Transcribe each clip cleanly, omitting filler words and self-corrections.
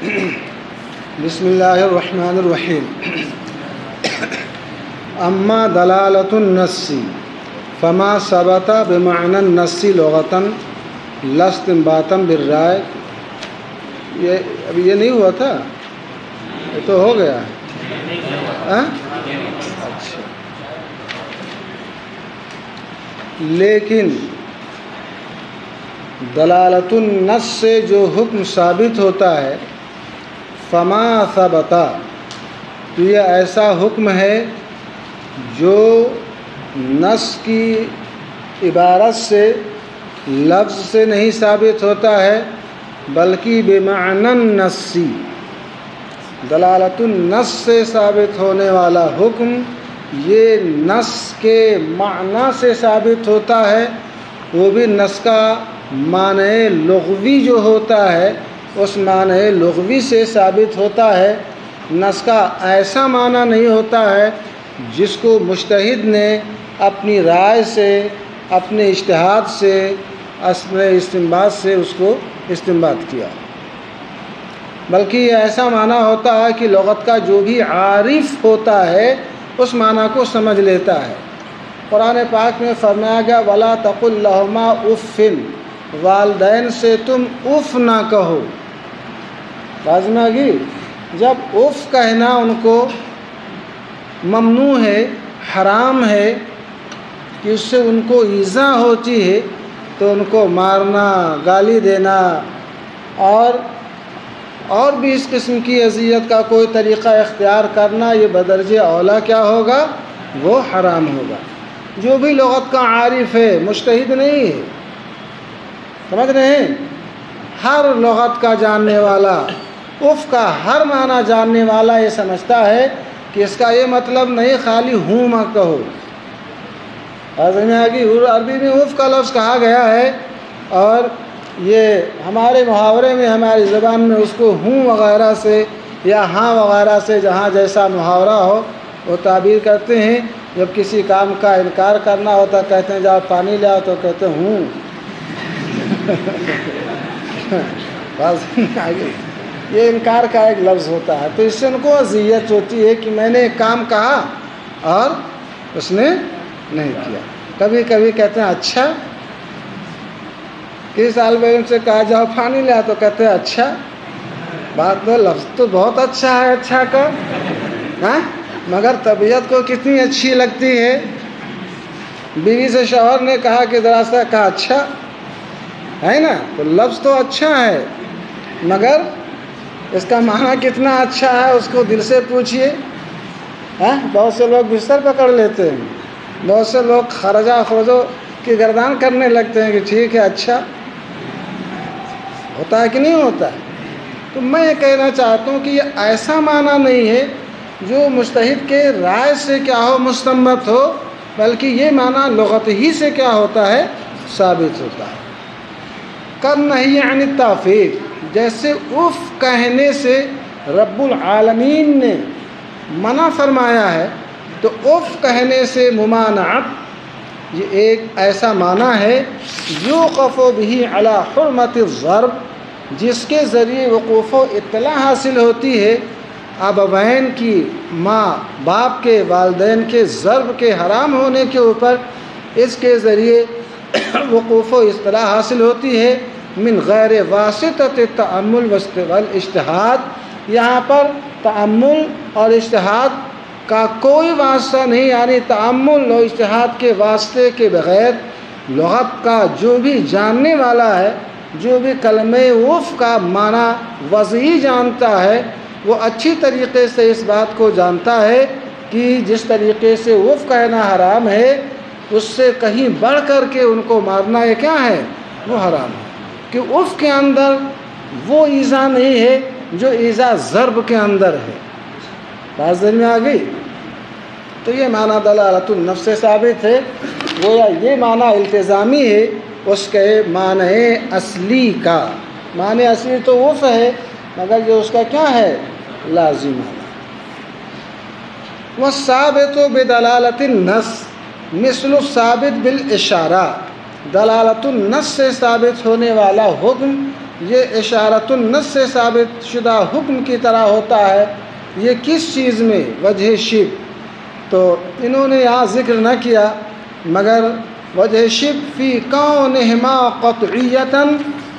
بسم اللہ الرحمن الرحیم. اما دلالۃ النص فما ثبت بمعنى النص لغة لا استنباطا بالرائے. ابھی یہ نہیں ہوا تھا، یہ تو ہو گیا. اچھا، لیکن دلالۃ النص سے جو حکم ثابت ہوتا ہے فما ثبت، تو یہ ایسا حکم ہے جو نص کی عبارت سے، لفظ سے نہیں ثابت ہوتا ہے بلکہ بمعنى النص، دلالۃ النص سے ثابت ہونے والا حکم یہ نص کے معنی سے ثابت ہوتا ہے. وہ بھی نص کا معنی لغوی جو ہوتا ہے اس معنی لغوی سے ثابت ہوتا ہے. نص کا ایسا معنی نہیں ہوتا ہے جس کو مجتہد نے اپنی رائے سے، اپنے اجتہاد سے، اپنے استنباط سے اس کو استنباط کیا، بلکہ یہ ایسا معنی ہوتا ہے کہ لغت کا جو بھی عارف ہوتا ہے اس معنی کو سمجھ لیتا ہے. قرآن پاک میں فرمایا گیا وَلَا تَقُلْ لَهُمَا اُفٍّ، والدین سے تم اف نہ کہو. لازم ہے کہ جب اف کہنا ان کو ممنوع ہے، حرام ہے، کہ اس سے ان کو ایذا ہوتی ہے، تو ان کو مارنا، گالی دینا اور بھی اس قسم کی اذیت کا کوئی طریقہ اختیار کرنا، یہ بدرجہ اولا کیا ہوگا؟ وہ حرام ہوگا. جو بھی لغت کا عارف ہے، مجتہد نہیں ہے، سمجھ رہے ہیں، ہر لغت کا جاننے والا، اف کا ہر معنی جاننے والا یہ سمجھتا ہے کہ اس کا یہ مطلب نہیں خالی ہوں مت کہو. عربی میں اف کا لفظ کہا گیا ہے، اور یہ ہمارے محاورے میں، ہماری زبان میں اس کو ہوں وغیرہ سے یا ہاں وغیرہ سے جہاں جیسا محاورہ ہو وہ تعبیر کرتے ہیں. جب کسی کام کا انکار کرنا ہوتا کہتے ہیں جاؤ پانی لے آؤ، تو کہتے ہیں ہوں. یہ انکار کا ایک لفظ ہوتا ہے. تو اس سے ان کو اذیت ہوتی ہے کہ میں نے ایک کام کہا اور اس نے نہیں کیا. کبھی کبھی کہتے ہیں اچھا. کسی سال میں ان سے کہا جاؤ پانی لے آؤ، تو کہتے ہیں اچھا. بات تو لفظ تو بہت اچھا ہے اچھا کا، ہاں، مگر طبیعت کو کتنی اچھی لگتی ہے. بیوی سے شوہر نے کہا کہ ذرا سا کہا اچھا ہے نا، تو لفظ تو اچھا ہے مگر اس کا معنی کتنا اچھا ہے اس کو دل سے پوچھئے. بہت سے لوگ بستر پکڑ لیتے ہیں، بہت سے لوگ خرجہ خروجوں کی گردان کرنے لگتے ہیں کہ ٹھیک ہے اچھا. ہوتا ہے کہ نہیں ہوتا ہے؟ تو میں یہ کہنا چاہتا ہوں کہ یہ ایسا معنی نہیں ہے جو مجتہد کے رائے سے کیا ہو مستنبط ہو، بلکہ یہ معنی لغت ہی سے کیا ہوتا ہے ثابت ہوتا ہے. کالنہی عن التعفیف، جیسے اف کہنے سے رب العالمین نے منع فرمایا ہے، تو اف کہنے سے ممانعت یہ ایک ایسا معنی ہے یوقف بہ علی حرمت الضرب، جس کے ذریعے وقوف و اطلاع حاصل ہوتی ہے ابوین کی، ماں باپ کے، والدین کے ضرب کے حرام ہونے کے اوپر. اس کے ذریعے وقوف و اطلاع حاصل ہوتی ہے من غیر واسطۃ التأمل والاجتہاد. یہاں پر تأمل اور اجتہاد کا کوئی واسطہ نہیں، یعنی تأمل اور اجتہاد کے واسطے کے بغیر لغت کا جو بھی جاننے والا ہے، جو بھی کلمہ اف کا معنی وضعی جانتا ہے، وہ اچھی طریقے سے اس بات کو جانتا ہے کہ جس طریقے سے اف کہنا حرام ہے اس سے کہیں بڑھ کر کے ان کو مارنا یہ کیا ہے؟ وہ حرام ہے. کہ اف کے اندر وہ ایذا نہیں ہے جو ایذا ضرب کے اندر ہے. بات سمجھ میں آ گئی؟ تو یہ معنی دلالۃ النص سے ثابت ہے. گویا یہ معنی التزامی ہے اس کے معنی اصلی کا. معنی اصلی تو اف ہے مگر یہ اس کا کیا ہے؟ لازم معنی. والثابت بدلالۃ النص مثل الثابت بالاشارہ، دلالت النص سے ثابت ہونے والا حکم یہ اشارۃ النص سے ثابت شدہ حکم کی طرح ہوتا ہے، یہ کس چیز میں؟ وجہ شب۔ تو انہوں نے یہاں ذکر نہ کیا، مگر وجہ شب فی کونہما قطعیتاً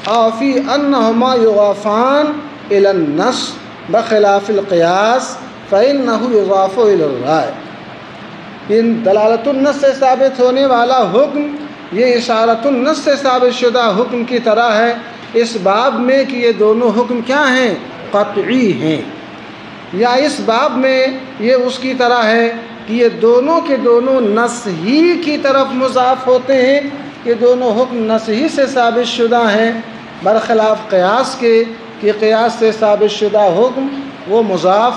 او فی انہما یضافان الی النص بخلاف القیاس فإنہ یضاف الی الرائے۔ ان دلالت النص سے ثابت ہونے والا حکم یہ اشارۃ النص سے ثابت شدہ حکم کی طرح ہے اس باب میں کہ یہ دونوں حکم کیا ہیں؟ قطعی ہیں، یا اس باب میں یہ اس کی طرح ہے کہ یہ دونوں کے دونوں نص ہی کی طرف مضاف ہوتے ہیں، کہ دونوں حکم نص ہی سے ثابت شدہ ہیں، برخلاف قیاس کے کہ قیاس سے ثابت شدہ حکم وہ مضاف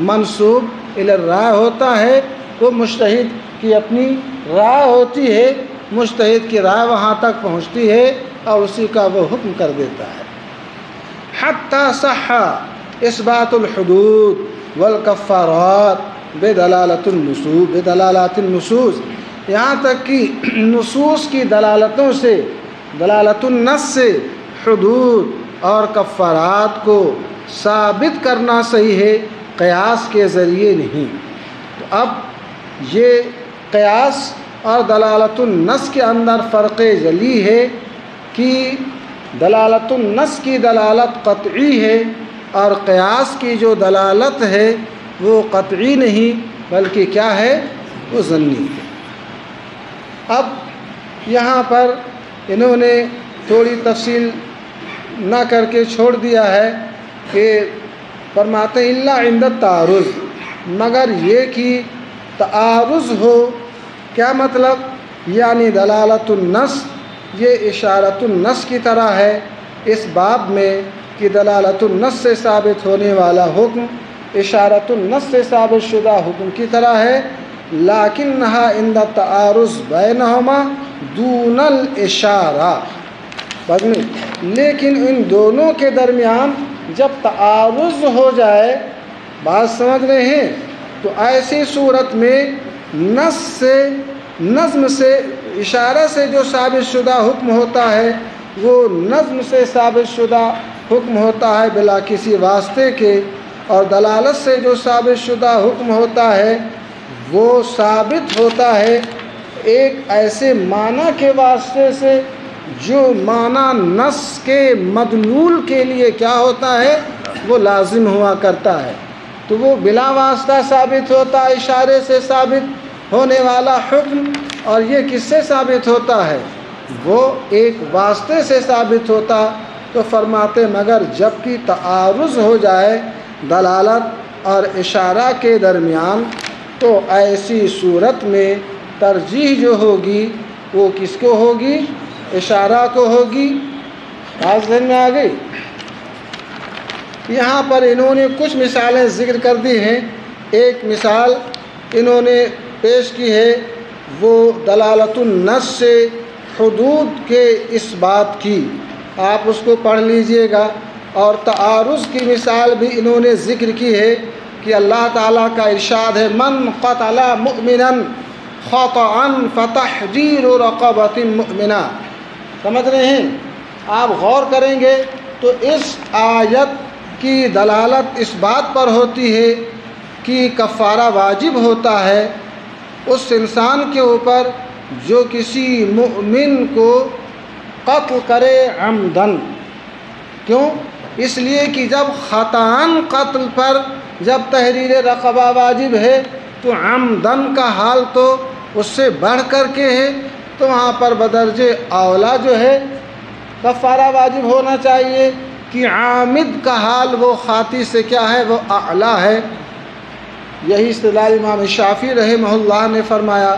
منسوب الی الرائے ہوتا ہے، وہ مجتہد کی اپنی رائے ہوتی ہے، مجتہد کی رائے وہاں تک پہنچتی ہے اور اسی کا وہ حکم کر دیتا ہے۔ حتی صح اثبات الحدود والکفارات بدلالت النصوص، یہاں تک کہ نصوص کی دلالتوں سے، دلالت النص سے حدود اور کفارات کو ثابت کرنا صحیح ہے، قیاس کے ذریعے نہیں۔ تو اب یہ قیاس اور دلالت النص کے اندر فرق جلی ہے کہ دلالت النص کی دلالت قطعی ہے اور قیاس کی جو دلالت ہے وہ قطعی نہیں بلکہ کیا ہے؟ وہ ظنی ہے۔ اب یہاں پر انہوں نے تھوڑی تفصیل نہ کر کے چھوڑ دیا ہے کہ فرماتے ہیں الا عند التعارض، مگر یہ کہ تعارض ہو، کیا مطلب؟ یعنی دلالت النص یہ اشارۃ النص کی طرح ہے اس باب میں کہ دلالت النص سے ثابت ہونے والا حکم اشارۃ النص سے ثابت شدہ حکم کی طرح ہے، لیکنھا عند التعارض بینہما دون الاشارہ، لیکن ان دونوں کے درمیان جب تعارض ہو جائے، بات سمجھ رہے ہیں، تو ایسی صورت میں نص سے، نظم سے، اشارہ سے جو ثابت شدہ حکم ہوتا ہے وہ نظم سے ثابت شدہ حکم ہوتا ہے بلا کسی واسطے کے، اور دلالت سے جو ثابت شدہ حکم ہوتا ہے وہ ثابت ہوتا ہے ایک ایسے معنی کے واسطے سے جو معنی نص کے مدلول کے لیے کیا ہوتا ہے؟ وہ لازم ہوا کرتا ہے، تو وہ بلا واسطہ ثابت ہوتا ہے، اشارے سے ثابت ہونے والا حکم، اور یہ کس سے ثابت ہوتا ہے؟ وہ ایک واسطے سے ثابت ہوتا۔ تو فرماتے مگر جب کہ تعارض ہو جائے دلالت اور اشارہ کے درمیان، تو ایسی صورت میں ترجیح جو ہوگی وہ کس کو ہوگی؟ اشارہ کو ہوگی۔ بات ذہن میں آ گئی؟ یہاں پر انہوں نے کچھ مثالیں ذکر کر دی ہیں۔ ایک مثال انہوں نے پیش کی ہے وہ دلالت النص سے حدود کے اس بات کی، آپ اس کو پڑھ لیجئے گا۔ اور تعارض کی مثال بھی انہوں نے ذکر کی ہے کہ اللہ تعالیٰ کا ارشاد ہے من قتل مؤمنا خطأ فتحریر رقبۃ مؤمنہ، سمجھ رہے ہیں؟ آپ غور کریں گے تو اس آیت کی دلالت اس بات پر ہوتی ہے کہ کفارہ واجب ہوتا ہے اس انسان کے اوپر جو کسی مؤمن کو قتل کرے عمدن۔ کیوں؟ اس لیے کہ جب خطأً قتل پر جب تحریر رقبہ واجب ہے تو عمدن کا حال تو اس سے بڑھ کر کے ہے، تو وہاں پر بدرجہ اولا جو ہے کفارہ واجب ہونا چاہیے کہ عامد کا حال وہ خاطی سے کیا ہے؟ وہ اعلیٰ ہے۔ یہی استدلال امام شافعی رحمہ اللہ نے فرمایا۔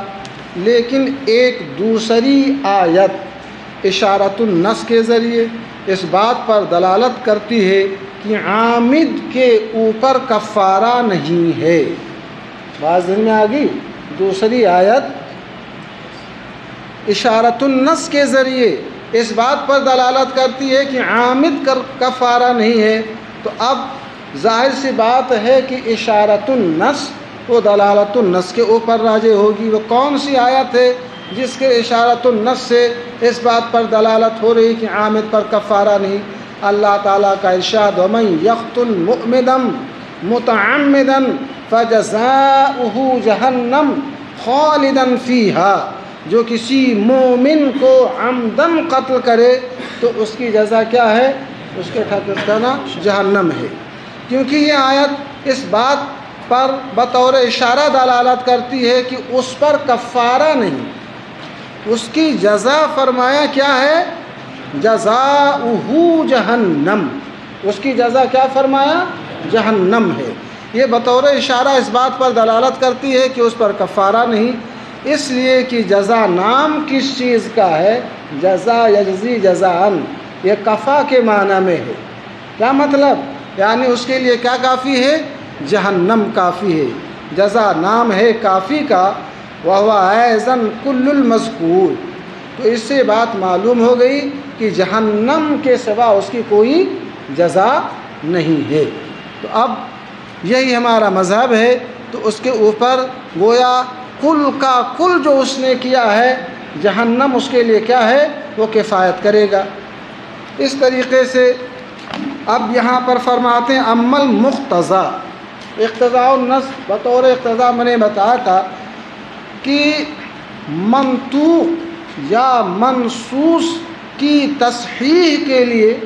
لیکن ایک دوسری آیت اشارۃ النص کے ذریعے اس بات پر دلالت کرتی ہے کہ عامد کے اوپر کفارہ نہیں ہے۔ بات ذہن میں آ گئی؟ دوسری آیت اشارۃ النص کے ذریعے اس بات پر دلالت کرتی ہے کہ عامد کا کفارہ نہیں ہے، تو اب ظاہر سی بات ہے کہ اشارۃ النص وہ دلالت النص کے اوپر راجع ہوگی۔ وہ کون سی آیت ہے جس کے اشارۃ النص سے اس بات پر دلالت ہو رہی کہ عامد پر کفارہ نہیں؟ اللہ تعالیٰ کا ارشاد وَمَن يَقْتُلْ مُؤْمِنًا مُتَعَمِّدًا فَجَزَاؤُهُ جَهَنَّمُ خَالِدًا فِيهَا، جو کسی مومن کو عمدن قتل کرے تو اس کی جزا کیا ہے؟ اس کے ٹھکانا جہنم ہے۔ کیونکہ یہ آیت اس بات پر بطور اشارہ دلالت کرتی ہے کہ اس پر کفارہ نہیں، اس کی جزا فرمایا کیا ہے؟ جزاؤہ جہنم، اس کی جزا کیا فرمایا؟ جہنم ہے۔ یہ بطور اشارہ اس بات پر دلالت کرتی ہے کہ اس پر کفارہ نہیں، اس لیے کہ جزا نام کس چیز کا ہے؟ جزا یجزی جزاءً، یہ کفا کے معنی میں ہے۔ کیا مطلب؟ یعنی اس کے لیے کیا کافی ہے؟ جہنم کافی ہے۔ جزا نام ہے کافی کا، وَهُوَ أَيْضًا كُلُّ الْمَذْكُورِ، تو اس سے بات معلوم ہو گئی کہ جہنم کے سوا اس کی کوئی جزا نہیں ہے۔ تو اب یہی ہمارا مذہب ہے، تو اس کے اوپر گویا کل کا کل جو اس نے کیا ہے جہنم اس کے لیے کیا ہے؟ وہ کفایت کرے گا۔ اس طریقے سے اب یہاں پر فرماتے ہیں اما المقتضی، اقتضاء النص، بطور اقتضاء میں نے بتایا تھا کہ منطوق یا منصوص کی تصحیح کے لیے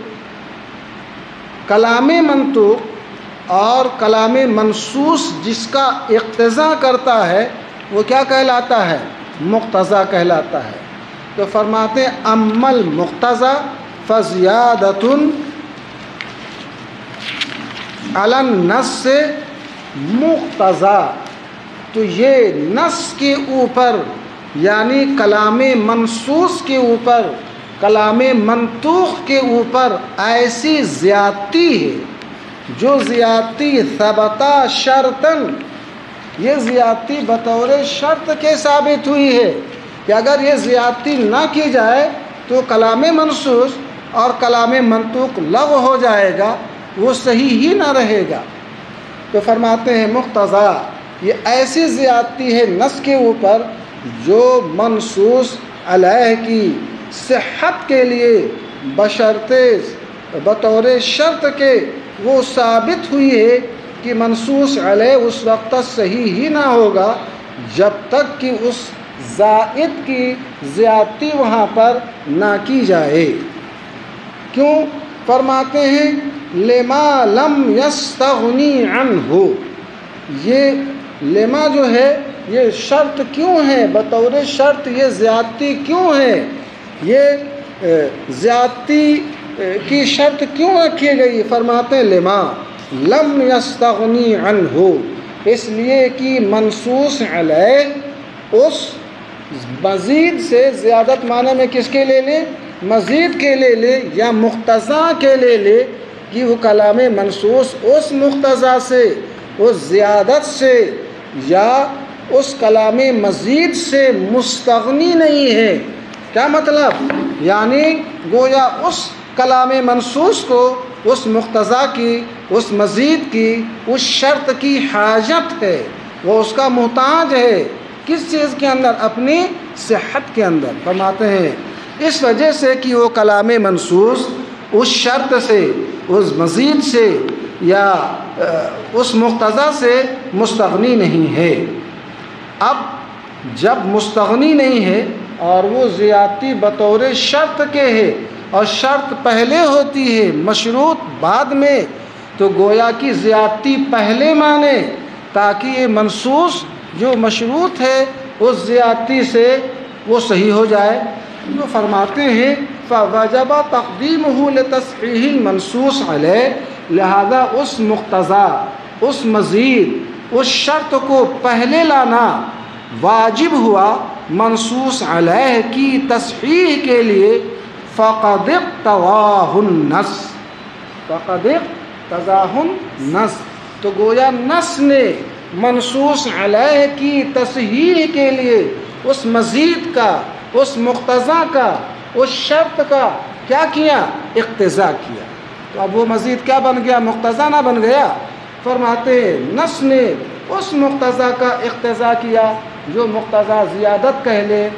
کلام منطوق اور کلام منصوص جس کا اقتضاء کرتا ہے وہ کیا کہلاتا ہے؟ مقتضی کہلاتا ہے۔ تو فرماتے ہیں اما المقتضی فزیادۃ علی النص مقتضی، تو یہ نص کے اوپر یعنی کلام منصوص کے اوپر، کلام منطوق کے اوپر ایسی زیادتی ہے جو زیادتی ثبتا شرطن، یہ زیادتی بطور شرط کے ثابت ہوئی ہے کہ اگر یہ زیادتی نہ کی جائے تو کلام منصوص اور کلام منطوق لغو ہو جائے گا، وہ صحیح ہی نہ رہے گا۔ تو فرماتے ہیں مقتضی، یہ ایسی زیادتی ہے نص کے اوپر جو منصوص علیہ کی صحت کے لیے بشرطِ بطور شرط کے وہ ثابت ہوئی ہے کہ منصوص علیہ اس وقت صحیح ہی نہ ہوگا جب تک کہ اس زائد کی زیادتی وہاں پر نہ کی جائے۔ کیوں؟ فرماتے ہیں لما لم یستغنی عنہ، یہ لما جو ہے یہ شرط کیوں ہے؟ بطور شرط یہ زیادتی کیوں ہے؟ یہ زیادتی کی شرط کیوں رکھی گئی؟ فرماتے ہیں لما لم یستغنی عنہ، اس لیے کہ منصوص علیہ اس مزید سے، زیادت معنی میں کس کے لے لیں؟ مزید کے لے لے یا مقتضا کے لے لے کہ وہ کلام منصوص اس مقتضا سے، اس زیادت سے یا اس کلام مزید سے مستغنی نہیں ہے۔ کیا مطلب؟ یعنی گویا اس کلام منصوص کو اس مقتضا کی، اس مزید کی، اس شرط کی حاجت ہے، وہ اس کا محتاج ہے۔ کس چیز کے اندر؟ اپنی صحت کے اندر۔ فرماتے ہیں اس وجہ سے کہ وہ کلام منصوص اس شرط سے، اس مزید سے یا اس مقتضا سے مستغنی نہیں ہے۔ اب جب مستغنی نہیں ہے اور وہ زیادتی بطور شرط کے ہے اور شرط پہلے ہوتی ہے مشروط بعد میں، تو گویا کی زیادتی پہلے مانے تاکہ یہ منصوص جو مشروط ہے اس زیادتی سے وہ صحیح ہو جائے۔ جو فرماتے ہیں فَوَجَبَ تَقْدِيمُهُ لِتَصْحِيحِ الْمَنصُوص عَلَيْهِ، لہذا اس مقتضا، اس مزید، اس شرط کو پہلے لانا واجب ہوا منصوص علیہ کی تصحیح کے لیے۔ فَقَدْ اقْتَضَاهُ النَّص، فَقَدْ اقْتَضَاهُ النَّص، تو گویا نص نے منصوص علیہ کی تصحیح کے لیے اس مزید کا، اس مقتضا کا، اس شرط کا کیا کیا؟ اقتضا کیا۔ تو اب وہ مزید کیا بن گیا؟ مقتضا نہ بن گیا۔ فرماتے ہیں نص نے اس مقتضا کا اقتضا کیا جو مقتضا زیادت کہہ لے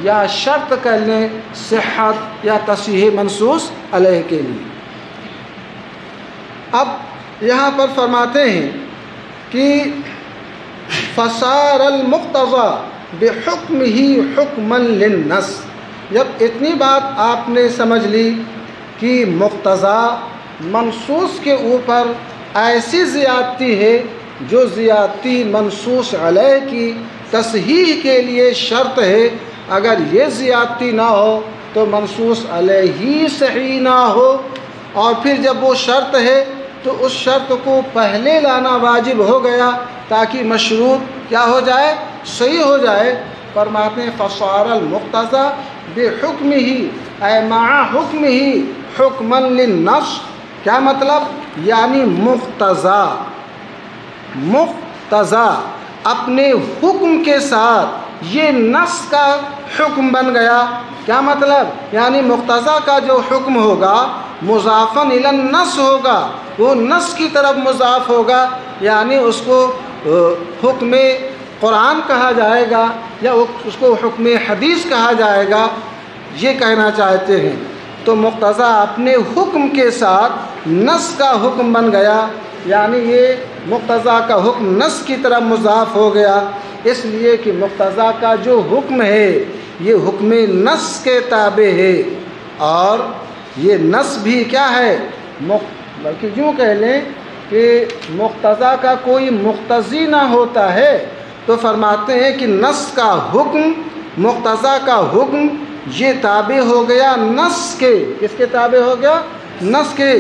یا شرط کہہ لیں، صحت یا تصحیح منصوص علیہ کے لیے۔ اب یہاں پر فرماتے ہیں کہ فصار المقتضى بحکمہ حکما للنص. جب اتنی بات آپ نے سمجھ لی کہ مقتضی منصوص کے اوپر ایسی زیادتی ہے جو زیادتی منصوص علیہ کی تصحیح کے لیے شرط ہے، اگر یہ زیادتی نہ ہو تو منصوص علیہ ہی صحیح نہ ہو، اور پھر جب وہ شرط ہے تو اس شرط کو پہلے لانا واجب ہو گیا تاکہ مشروط کیا ہو جائے، صحیح ہو جائے. فرماتے ہیں فصار المقتضى بحکمہ اے مع حکمہ حکما للنص. کیا مطلب؟ یعنی مقتضی اپنے حکم کے ساتھ یہ نص کا حکم بن گیا. کیا مطلب؟ یعنی مقتضی کا جو حکم ہوگا مضافاً الی النص ہوگا، وہ نص کی طرف مضاف ہوگا، یعنی اس کو حکم قرآن کہا جائے گا یا اس کو حکم حدیث کہا جائے گا، یہ کہنا چاہتے ہیں. تو مقتضی اپنے حکم کے ساتھ نص کا حکم بن گیا، یعنی یہ مقتضی کا حکم نص کی طرف مضاف ہو گیا، اس لیے کہ مقتضی کا جو حکم ہے یہ حکم نص کے تابع ہے، اور یہ نص بھی کیا ہے، بلکہ یوں کہہ لیں کہ مقتضی کا کوئی مقتضی نہ ہوتا ہے. تو فرماتے ہیں کہ نص کا حکم، مقتضی کا حکم یہ تابع ہو گیا نص کے. کس کے تابع ہو گیا؟ نص کے.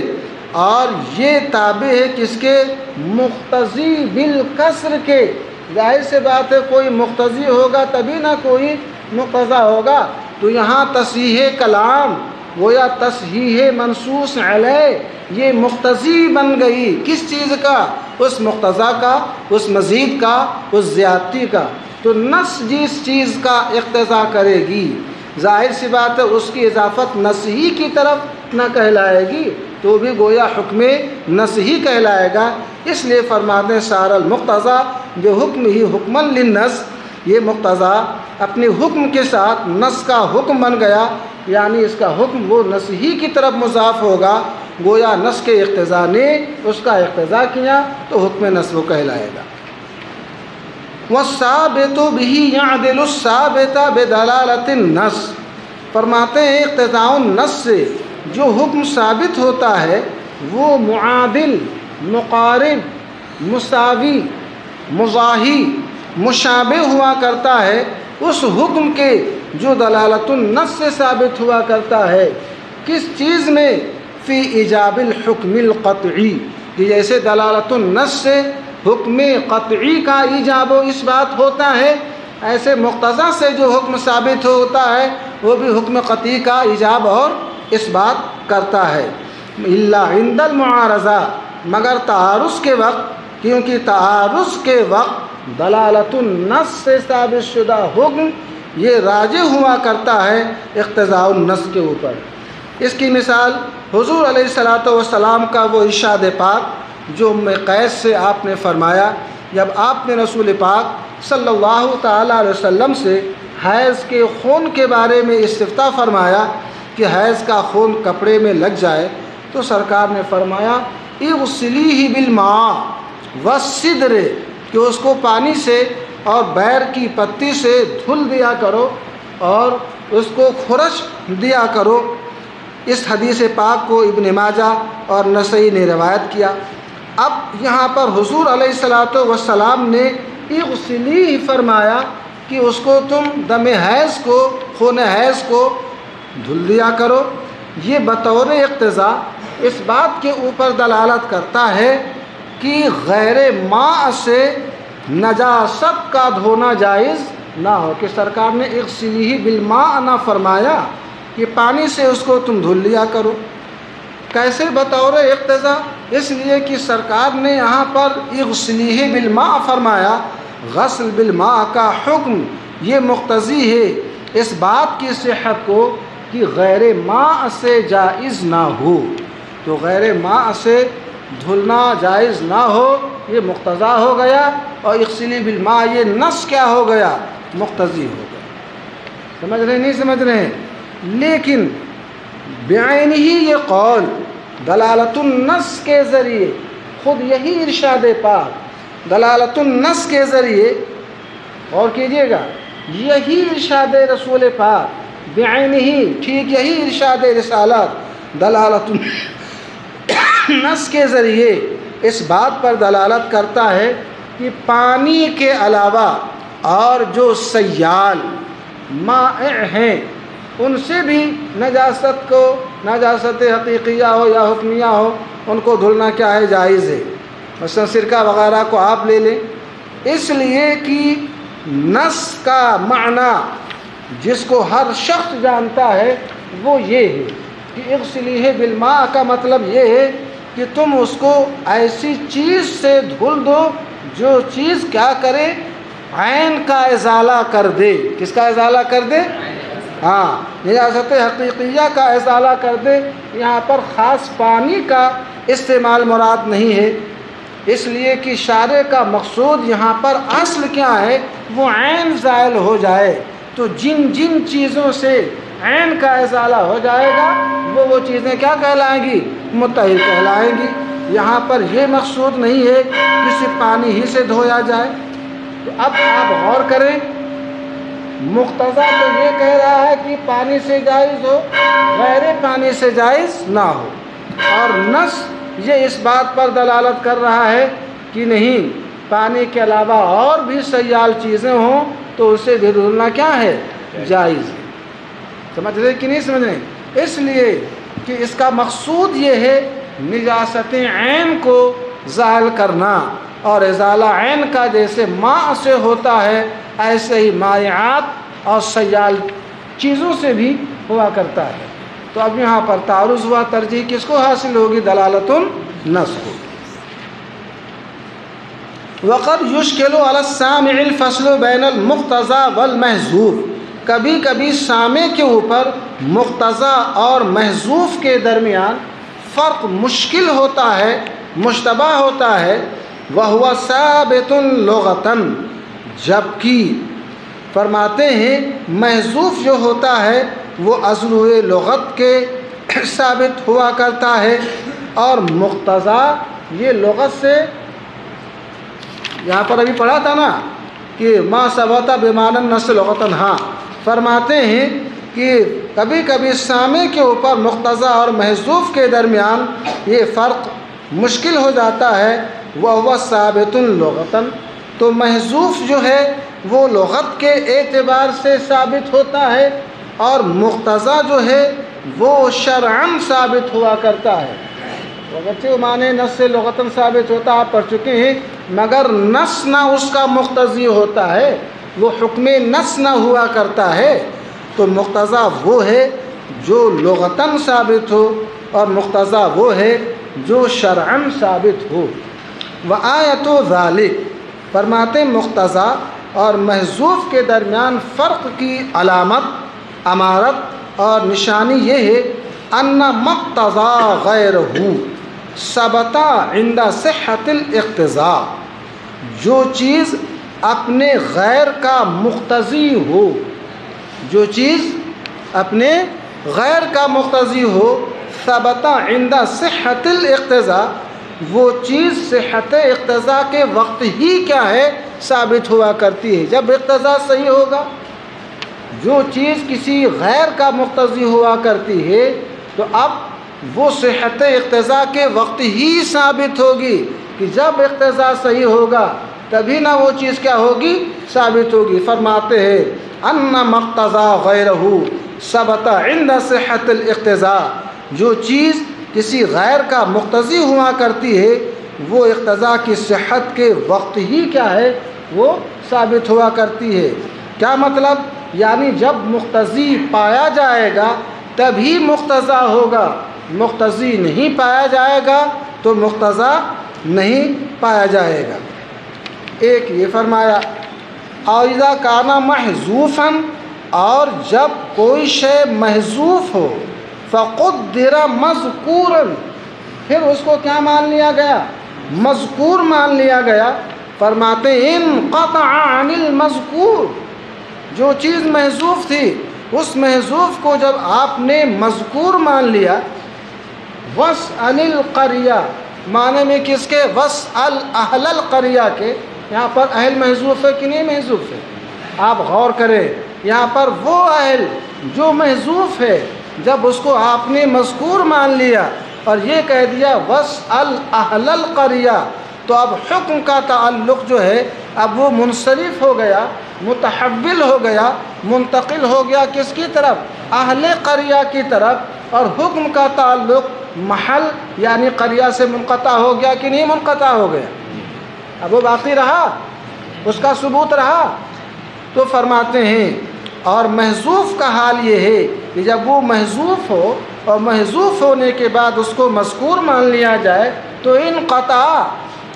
اور یہ تابع ہے کس کے؟ مقتضی بالکسر کے. ظاہر سے بات ہے کوئی مقتضی ہوگا تبھی نہ کوئی مقتضی ہوگا. تو یہاں تصحیح کلام گویا تصحیح منصوص علیہ یہ مقتضی بن گئی. کس چیز کا؟ اس مقتضی کا، اس مزید کا، اس زیادتی کا. تو نص جس چیز کا اقتضا کرے گی ظاہر سی بات ہے اس کی اضافت نصحی کی طرف نہ کہلائے گی، تو بھی گویا حکم نصحی کہلائے گا. اس لیے فرماتے ہیں سار المقتضی بحکمہ حکما للنص. یہ مقتضی اپنے حکم کے ساتھ نص کا حکم بن گیا، یعنی اس کا حکم وہ نصحی کی طرف مضاف ہوگا. گویا نص کے اقتضا نے اس کا اقتضا کیا تو حکم نص وہ کہلائے گا. والثابت به يعدل الثابت بدلالة النص. فرماتے ہیں اقتضاء النص سے جو حکم ثابت ہوتا ہے وہ معادل، مقارب، مساوی، مضاہی، مشابہ ہوا کرتا ہے اس حکم کے جو دلالت النص سے ثابت ہوا کرتا ہے. کس چیز میں؟ فی ایجاب الحکم القطعی، کہ جیسے دلالت النص سے حکم قطعی کا ایجاب و اثبات ہوتا ہے، ایسے مقتضی سے جو حکم ثابت ہوتا ہے وہ بھی حکم قطعی کا ایجاب اور اثبات کرتا ہے. الا عند المعارضہ، مگر تعارض کے وقت، کیونکہ تعارض کے وقت دلالت النص سے ثابت شدہ حکم یہ راجع ہوا کرتا ہے اقتضاء النص کے اوپر. اس کی مثال حضور علیہ الصلاۃ والسلام کا وہ ارشاد پاک جو قیس سے آپ نے فرمایا جب آپ نے رسول پاک صلی اللہ تعالیٰ علیہ وسلم سے حیض کے خون کے بارے میں استفتاء فرمایا کہ حیض کا خون کپڑے میں لگ جائے تو سرکار نے فرمایا اغسلیہ بالماء والسدر، کہ اس کو پانی سے اور بیر کی پتی سے دھل دیا کرو اور اس کو خرش دیا کرو. اس حدیث پاک کو ابن ماجہ اور نسائی نے روایت کیا. اب یہاں پر حضور علیہ الصلاۃ والسلام نے اغسلیہ فرمایا کہ اس کو تم دم حیض کو، خون حیض کو دھل دیا کرو. یہ بطور اقتضا اس بات کے اوپر دلالت کرتا ہے کہ غیر ماء سے نجاست کا دھونا جائز نہ ہو، کہ سرکار نے اغسلیہ بالماء نہ فرمایا کہ پانی سے اس کو تم دھل لیا کرو. کیسے بطور اقتضا؟ اس لیے کہ سرکار نے یہاں پر اغسلیہ بالماء فرمایا. غسل بالماء کا حکم یہ مقتضی ہے اس بات کی صحت کو کہ غیر ماء سے جائز نہ ہو. تو غیر ماء سے دھلنا جائز نہ ہو یہ مقتضا ہو گیا، اور اغسلی بالماء یہ نص کیا ہو گیا؟ مقتضی ہو گیا. سمجھ رہے نہیں سمجھ رہے ہیں؟ لیکن بعین ہی یہ قول دلالت النص کے ذریعے، خود یہی ارشاد پاک دلالت النص کے ذریعے، اور کیجئے گا یہی ارشاد رسول پاک بعینہ، ٹھیک یہی ارشاد رسالت دلالت النص کے ذریعے اس بات پر دلالت کرتا ہے کہ پانی کے علاوہ اور جو سیال مائع ہیں ان سے بھی نجاست کو، نجاست حقیقیہ ہو یا حکمیہ ہو، ان کو دھلنا کیا ہے، جائز ہے۔ مثلا سرکہ وغیرہ کو آپ لے لیں، اس لیے کہ نص کا معنی جس کو ہر شخص جانتا ہے وہ یہ ہے کہ اغسلیہ بالماء کا مطلب یہ ہے کہ تم اس کو ایسی چیز سے دھل دو جو چیز کیا کرے، عین کا ازالہ کر دے۔ کس کا ازالہ کر دے؟ ہاں، نجاست حقیقیہ کا ازالہ کر دے۔ یہاں پر خاص پانی کا استعمال مراد نہیں ہے، اس لیے کہ شارع کا مقصود یہاں پر اصل کیا ہے، وہ عین زائل ہو جائے۔ تو جن جن چیزوں سے عین کا ازالہ ہو جائے گا وہ چیزیں کیا کہلائیں گی، مطہر کہلائیں گی۔ یہاں پر یہ مقصود نہیں ہے کہ صرف پانی ہی سے دھویا جائے۔ تو اب آپ غور کریں، مقتضیٰ تو یہ کہہ رہا ہے کہ پانی سے جائز ہو، غیر پانی سے جائز نہ ہو، اور نص یہ اس بات پر دلالت کر رہا ہے کہ نہیں، پانی کے علاوہ اور بھی سیال چیزیں ہوں تو اسے دھلنا کیا ہے، جائز ہے۔ سمجھ رہے کہ نہیں سمجھ رہے؟ اس لیے کہ اس کا مقصود یہ ہے نجاست عین کو زائل کرنا، اور ازالہ عین کا جیسے ماء سے ہوتا ہے ایسے ہی مائعات اور سیال چیزوں سے بھی ہوا کرتا ہے۔ تو اب یہاں پر تعارض ہوا، ترجیح کس کو حاصل ہوگی، دلالت النص کو۔ وقد یشکل علی السامع الفصل بین المقتضی والمحذوف، کبھی کبھی سامع کے اوپر مقتضی اور محذوف کے درمیان فرق مشکل ہوتا ہے، مشتبہ ہوتا ہے۔ وہو ثابت لغتاً، جبکہ فرماتے ہیں محذوف جو ہوتا ہے وہ از روئے لغت کے ثابت ہوا کرتا ہے، اور مقتضی یہ لغت سے، یہاں پر ابھی پڑھا تھا نا کہ ما ثبت بمعنی النص لغتاً، ہاں فرماتے ہیں کہ کبھی کبھی سامع کے اوپر مقتضی اور محذوف کے درمیان یہ فرق مشکل ہو جاتا ہے۔ وہو ثابت لغتاً، تو محذوف جو ہے وہ لغت کے اعتبار سے ثابت ہوتا ہے، اور مقتضی جو ہے وہ شرعاً ثابت ہوا کرتا ہے۔ اگرچہ معنی نص سے لغتاً ثابت ہوتا آپ پڑھ چکے ہیں، مگر نص نہ اس کا مقتضی ہوتا ہے، وہ حکم نص نہ ہوا کرتا ہے۔ تو مقتضی وہ ہے جو لغتاً ثابت ہو، اور مقتضی وہ ہے جو شرعاً ثابت ہو۔ وآیت ذالک، فرماتے مقتضی اور محذوف کے درمیان فرق کی علامت، امارت اور نشانی یہ ہے ان مقتضی غیرہ ثبت عند صحت الاقتضاء، جو چیز اپنے غیر کا مقتضی ہو، جو چیز اپنے غیر کا مقتضی ہو، ثبت عند صحت الاقتضاء، وہ چیز صحت اقتضاء کے وقت ہی کیا ہے، ثابت ہوا کرتی ہے۔ جب اقتضاء صحیح ہوگا، جو چیز کسی غیر کا مقتضی ہوا کرتی ہے تو اب وہ صحت اقتضاء کے وقت ہی ثابت ہوگی، کہ جب اقتضاء صحیح ہوگا تبھی نہ وہ چیز کیا ہوگی، ثابت ہوگی۔ فرماتے ہیں ان مقتضی غیرہ ثبت عند صحت الاقتضاء، جو چیز کسی غیر کا مقتضی ہوا کرتی ہے وہ اقتضاء کی صحت کے وقت ہی کیا ہے، وہ ثابت ہوا کرتی ہے۔ کیا مطلب؟ یعنی جب مقتضی پایا جائے گا تبھی مقتضی ہوگا، مقتضی نہیں پایا جائے گا تو مقتضی نہیں پایا جائے گا۔ ایک یہ فرمایا، اور اذا کان محذوفا، اور جب کوئی شے محذوف ہو، فقدر مذکورا، پھر اس کو کیا مان لیا گیا، مذکور مان لیا گیا۔ فرماتے ہیں انقطع عن المذکور، جو چیز محذوف تھی اس محذوف کو جب آپ نے مذکور مان لیا، وَاسْأَلِ الْقَرْيَةَ معنی میں کس کے؟ وَاسْأَلْ أَهْلَ الْقَرْيَةَ کے، یہاں پر اہل محذوف ہے کہ نہیں محذوف ہے؟ آپ غور کریں، یہاں پر وہ اہل جو محذوف ہے، جب اس کو آپ نے مذکور مان لیا اور یہ کہہ دیا وَاسْأَلْ أَهْلَ الْقَرْيَةَ، تو اب حکم کا تعلق جو ہے اب وہ منصرف ہو گیا، متحول ہو گیا، منتقل ہو گیا کس کی طرف؟ اہل قریہ کی طرف، اور حکم کا تعلق محل یعنی قریہ سے منقطع ہو گیا کہ نہیں منقطع ہو گیا؟ اب وہ باقی رہا، اس کا ثبوت رہا۔ تو فرماتے ہیں اور محذوف کا حال یہ ہے کہ جب وہ محذوف ہو اور محذوف ہونے کے بعد اس کو مذکور مان لیا جائے تو انقطع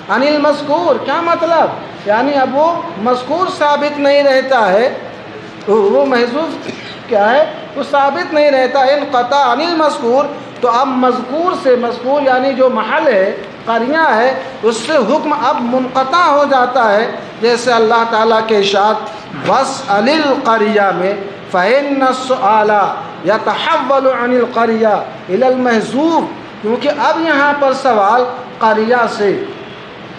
عن المذکور، کیا مطلب؟ یعنی اب وہ مذکور ثابت نہیں رہتا ہے، وہ محذوف کیا ہے؟ وہ ثابت نہیں رہتا، انقطع عن المذکور، تو اب مذکور سے مذکور یعنی جو محل ہے، قریہ ہے، اس سے حکم اب منقطع ہو جاتا ہے، جیسے اللہ تعالیٰ کے ارشاد وَاسْأَلِ الْقَرْيَةَ میں فَإِنَّ السُّؤَالَ يَتَحَوَّلُ عَنِ الْقَرْيَةِ إِلَى الْمَحْذُوفِ، کیونکہ اب یہاں پر سوال قریہ سے،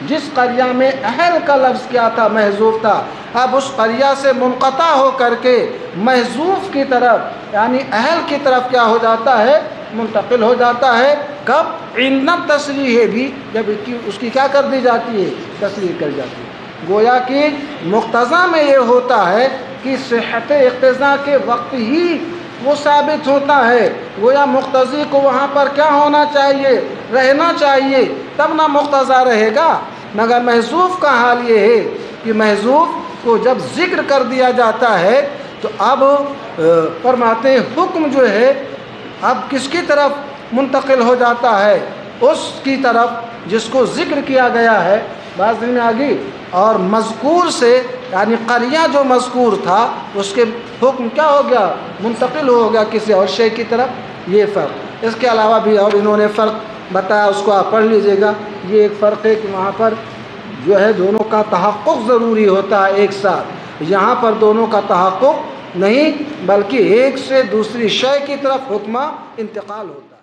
جس قریہ میں اہل کا لفظ کیا تھا؟ محذوف تھا، اب اس قریہ سے منقطع ہو کر کے محذوف کی طرف یعنی اہل کی طرف کیا ہو جاتا ہے؟ منتقل ہو جاتا ہے۔ کب؟ عند تصریح بھی، جب اس کی کیا کر دی جاتی ہے؟ تصریح کر جاتی ہے۔ گویا کہ مقتضا میں یہ ہوتا ہے کہ صحت اقتضا کے وقت ہی وہ ثابت ہوتا ہے، گویا مقتضی کو وہاں پر کیا ہونا چاہیے؟ رہنا چاہیے، تب نہ مقتضا رہے گا۔ مگر محذوف کا حال یہ ہے کہ محذوف کو جب ذکر کر دیا جاتا ہے تو اب فرماتے ہیں حکم جو ہے اب کس کی طرف منتقل ہو جاتا ہے؟ اس کی طرف جس کو ذکر کیا گیا ہے۔ بات میں آ گئی۔ اور مذکور سے یعنی قریہ جو مذکور تھا اس کے حکم کیا ہو گیا؟ منتقل ہو گیا کسی اور شے کی طرف۔ یہ فرق، اس کے علاوہ بھی اور انہوں نے فرق بتایا، اس کو آپ پڑھ لیجئے گا۔ یہ ایک فرق ہے کہ وہاں پر جو ہے دونوں کا تحقق ضروری ہوتا ہے ایک ساتھ، یہاں پر دونوں کا تحقق نہیں بلکہ ایک سے دوسری شے کی طرف حکمہ انتقال ہوتا ہے۔